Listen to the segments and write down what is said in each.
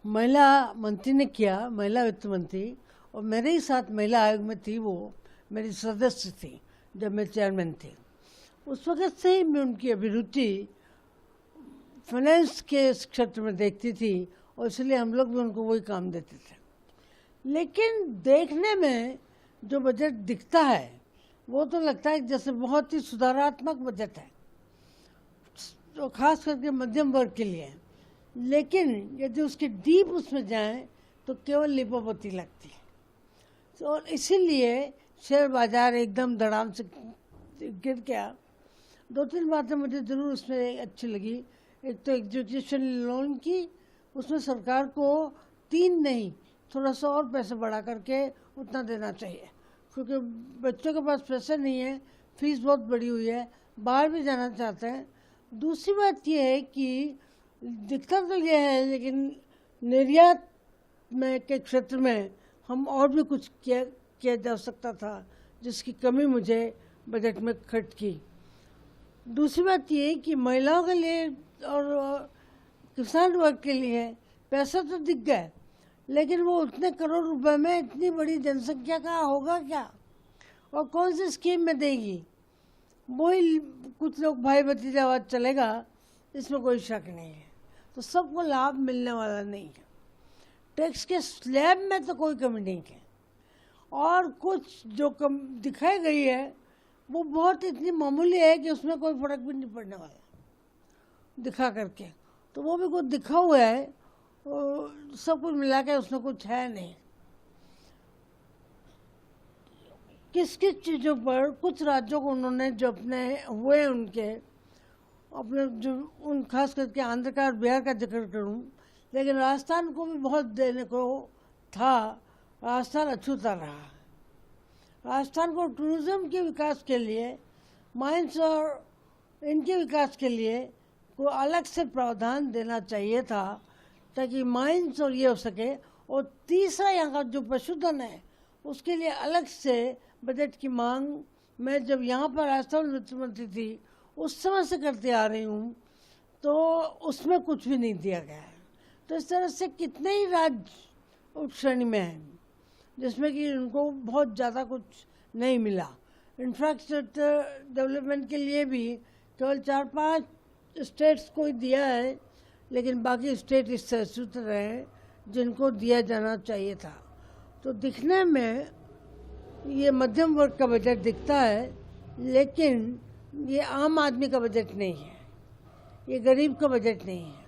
महिला मंत्री ने किया, महिला वित्त मंत्री, और मेरे ही साथ महिला आयोग में थी, वो मेरी सदस्य थी जब मैं चेयरमैन थी। उस वक्त से ही मैं उनकी अभिरुचि फाइनेंस के क्षेत्र में देखती थी और इसलिए हम लोग भी उनको वही काम देते थे। लेकिन देखने में जो बजट दिखता है वो तो लगता है जैसे बहुत ही सुधारात्मक बजट है, तो खास करके मध्यम वर्ग के लिए। लेकिन यदि उसकी डीप उसमें जाएं तो केवल लिपोपति लगती है। तो और इसीलिए शेयर बाजार एकदम धड़ाम से गिर गया। 2-3 बातें मुझे ज़रूर उसमें अच्छी लगी। एक तो एजुकेशन लोन की, उसमें सरकार को 3 नहीं थोड़ा सा और पैसे बढ़ा करके उतना देना चाहिए, क्योंकि बच्चों के पास पैसे नहीं है, फीस बहुत बड़ी हुई है, बाहर भी जाना चाहते हैं। दूसरी बात यह है कि दिक्कत तो यह है, लेकिन निर्यात में के क्षेत्र में हम और भी कुछ किया जा सकता था, जिसकी कमी मुझे बजट में खट की। दूसरी बात ये है कि महिलाओं के लिए और किसान वर्ग के लिए पैसा तो दिख गया, लेकिन वो उतने करोड़ रुपए में इतनी बड़ी जनसंख्या का होगा क्या, और कौन सी स्कीम में देगी? वही कुछ लोग भाई भतीजावाद चलेगा, इसमें कोई शक नहीं है। तो सबको लाभ मिलने वाला नहीं है। टैक्स के स्लैब में तो कोई कमी नहीं है, और कुछ जो कम दिखाई गई है वो बहुत इतनी मामूली है कि उसमें कोई फर्क भी नहीं पड़ने वाला दिखा करके। तो वो भी कुछ दिखा हुआ है, सब कुछ मिला के उसमें कुछ है नहीं। किस किस चीज़ों पर कुछ राज्यों को उन्होंने जो अपने हुए उनके अपने जो उन खास करके आंध्र का और बिहार का जिक्र करूं, लेकिन राजस्थान को भी बहुत देने को था। राजस्थान अछूता रहा। राजस्थान को टूरिज्म के विकास के लिए, माइंस और इनके विकास के लिए को अलग से प्रावधान देना चाहिए था, ताकि माइंस और ये हो सके। और तीसरा यहाँ का जो पशुधन है उसके लिए अलग से बजट की मांग मैं जब यहाँ पर राजस्थान वित्त मंत्री थी उस समय से करते आ रही हूँ, तो उसमें कुछ भी नहीं दिया गया है। तो इस तरह से कितने ही राज्य उस श्रेणी में हैं जिसमें कि उनको बहुत ज़्यादा कुछ नहीं मिला। इंफ्रास्ट्रक्चर डेवलपमेंट के लिए भी केवल 4-5 स्टेट्स को ही दिया है, लेकिन बाकी स्टेट इससे अछूत रहे जिनको दिया जाना चाहिए था। तो दिखने में ये मध्यम वर्ग का बजट दिखता है, लेकिन ये आम आदमी का बजट नहीं है, ये गरीब का बजट नहीं है,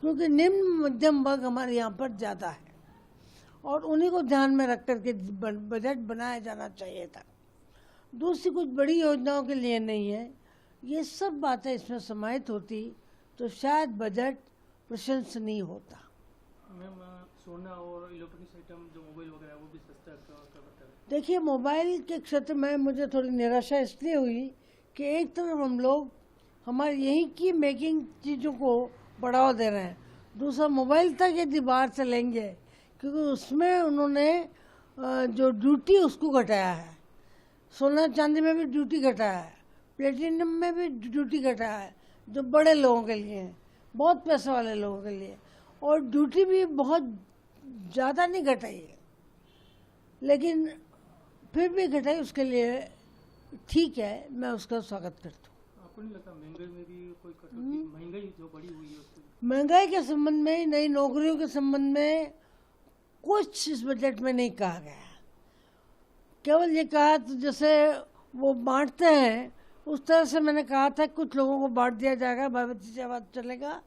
क्योंकि निम्न मध्यम वर्ग हमारे यहाँ पर ज़्यादा है और उन्हीं को ध्यान में रख कर के बजट बनाया जाना चाहिए था। दूसरी कुछ बड़ी योजनाओं के लिए नहीं है। ये सब बातें इसमें समाहित होती तो शायद बजट प्रशंसनीय होता। मैम, सोना और इलेक्ट्रॉनिक्स आइटम जो मोबाइल वगैरह वो भी सस्ता है। देखिए, मोबाइल के क्षेत्र में मुझे थोड़ी निराशा इसलिए हुई कि एक तरफ हम लोग हमारे यहीं की मेकिंग चीज़ों को बढ़ावा दे रहे हैं, दूसरा मोबाइल तक यदि बाहर से लेंगे, क्योंकि उसमें उन्होंने जो ड्यूटी उसको घटाया है। सोना चांदी में भी ड्यूटी घटाया है, प्लेटिनम में भी ड्यूटी घटाया है, जो बड़े लोगों के लिए है, बहुत पैसे वाले लोगों के लिए, और ड्यूटी भी बहुत ज़्यादा नहीं घटाई है, लेकिन फिर भी घटाई उसके लिए ठीक है, मैं उसका स्वागत करता हूँ। आपको नहीं लगता महंगाई में भी कोई कटौती, महंगाई जो बढ़ी हुई है उसको? महंगाई के संबंध में, नई नौकरियों के संबंध में कुछ इस बजट में नहीं कहा गया। केवल ये कहा तो जैसे वो बांटते हैं उस तरह से मैंने कहा था कुछ लोगों को बांट दिया जाएगा, भाई भतीजावाद चलेगा,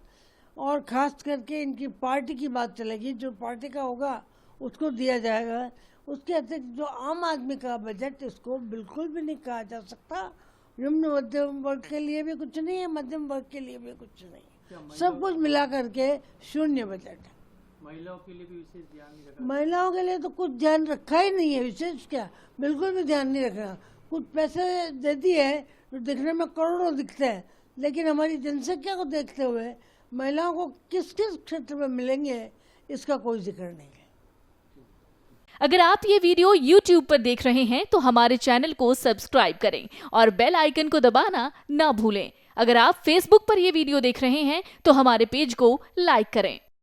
और खास करके इनकी पार्टी की बात चलेगी, जो पार्टी का होगा उसको दिया जाएगा। उसके अतिरिक्त जो आम आदमी का बजट, इसको बिल्कुल भी नहीं कहा जा सकता। निम्न मध्यम वर्ग के लिए भी कुछ नहीं है, मध्यम वर्ग के लिए भी कुछ नहीं, सब कुछ मिला करके शून्य बजट है। महिलाओं के लिए भी विशेष ध्यान नहीं रखा? महिलाओं के लिए तो कुछ ध्यान रखा ही नहीं है, विशेष क्या, बिल्कुल भी ध्यान नहीं रखा। कुछ पैसे दे दिए जो दिखने में करोड़ों दिखते हैं, लेकिन हमारी जनसंख्या को देखते हुए महिलाओं को किस किस क्षेत्र में मिलेंगे इसका कोई जिक्र नहीं है। अगर आप ये वीडियो YouTube पर देख रहे हैं तो हमारे चैनल को सब्सक्राइब करें और बेल आइकन को दबाना ना भूलें। अगर आप Facebook पर ये वीडियो देख रहे हैं तो हमारे पेज को लाइक करें।